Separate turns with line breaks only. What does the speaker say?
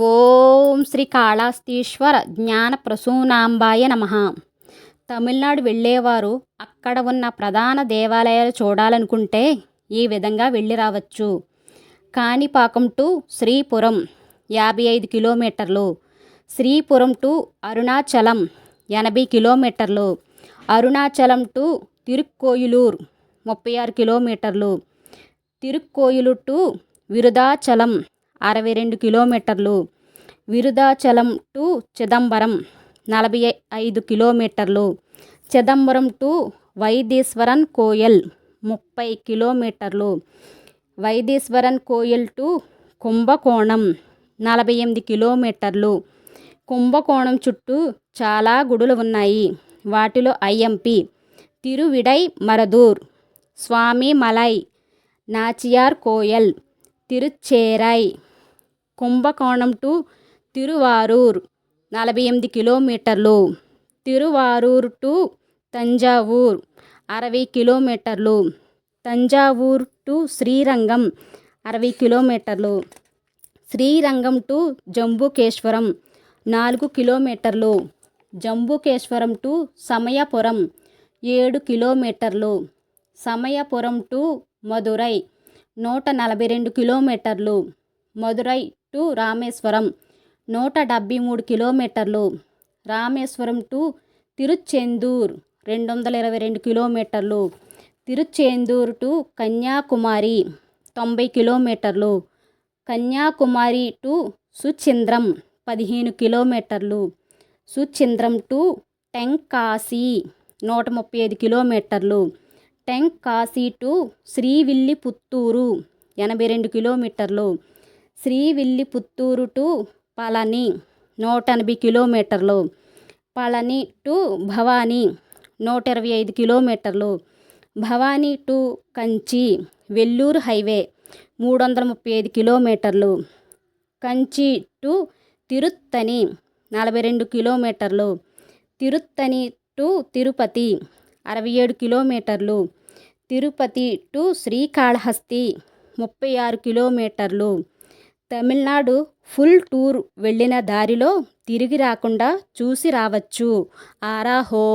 ఓం శ్రీ కాళహస్తీశ్వర జ్ఞాన ప్రసూనాంబాయ నమః. తమిళనాడు వెళ్ళేవారు అక్కడ ఉన్న ప్రధాన దేవాలయాలు చూడాలనుకుంటే ఈ విధంగా వెళ్ళి రావచ్చు. కాణిపాకం టు శ్రీపురం 55 కిలోమీటర్లు, శ్రీపురం టు అరుణాచలం 80 కిలోమీటర్లు, అరుణాచలం టు తిరుక్కోయిలూర్ 36 కిలోమీటర్లు, తిరుక్కోయిలూర్ టు విరుదాచలం 62 కిలోమీటర్లు, విరుదాచలం టు చిదంబరం 45 కిలోమీటర్లు, చిదంబరం టు వైదీశ్వరన్ కోయల్ 30 కిలోమీటర్లు, వైదీశ్వరన్ కోయల్ టు కుంభకోణం 48 కిలోమీటర్లు. కుంభకోణం చుట్టూ చాలా గుడులు ఉన్నాయి. వాటిలో ఐఎంపి, తిరువిడై మరదూర్, స్వామి మలై, నాచియార్ కోయల్, తిరుచ్చేరై. కుంభకోణం టు తిరువారూర్ 48 కిలోమీటర్లు, తిరువారూర్ టు తంజావూర్ 60 కిలోమీటర్లు, తంజావూర్ టు శ్రీరంగం 60 కిలోమీటర్లు, శ్రీరంగం టు జంబుకేశ్వరం 4 కిలోమీటర్లు, జంబుకేశ్వరం టు సమయపురం 7 కిలోమీటర్లు, సమయపురం టు మదురై 142 కిలోమీటర్లు, మదురై టు రామేశ్వరం 173 కిలోమీటర్లు, రామేశ్వరం టు తిరుచెందూర్ 222 కిలోమీటర్లు, తిరుచెందూర్ టు కన్యాకుమారి 90 కిలోమీటర్లు, కన్యాకుమారి టు సుచింద్రం 15 కిలోమీటర్లు, సుచింద్రం టు టెంకాసి 135 కిలోమీటర్లు, టెంకాసి టు శ్రీవిల్లిపుత్తూరు 82 కిలోమీటర్లు, శ్రీవిల్లిపుత్తూరు టు పళని 180 కిలోమీటర్లు, పళని టు భవానీ 125 కిలోమీటర్లు, భవానీ టు కంచి వెల్లూరు హైవే 335 కిలోమీటర్లు, కంచి టు తిరుత్తని 42 కిలోమీటర్లు, తిరుత్తని టు తిరుపతి 67 కిలోమీటర్లు, తిరుపతి టు శ్రీకాళహస్తి 36 కిలోమీటర్లు. తమిళనాడు ఫుల్ టూర్ వెళ్ళిన దారిలో తిరిగి రాకుండా చూసి రావచ్చు. ఆరాహో.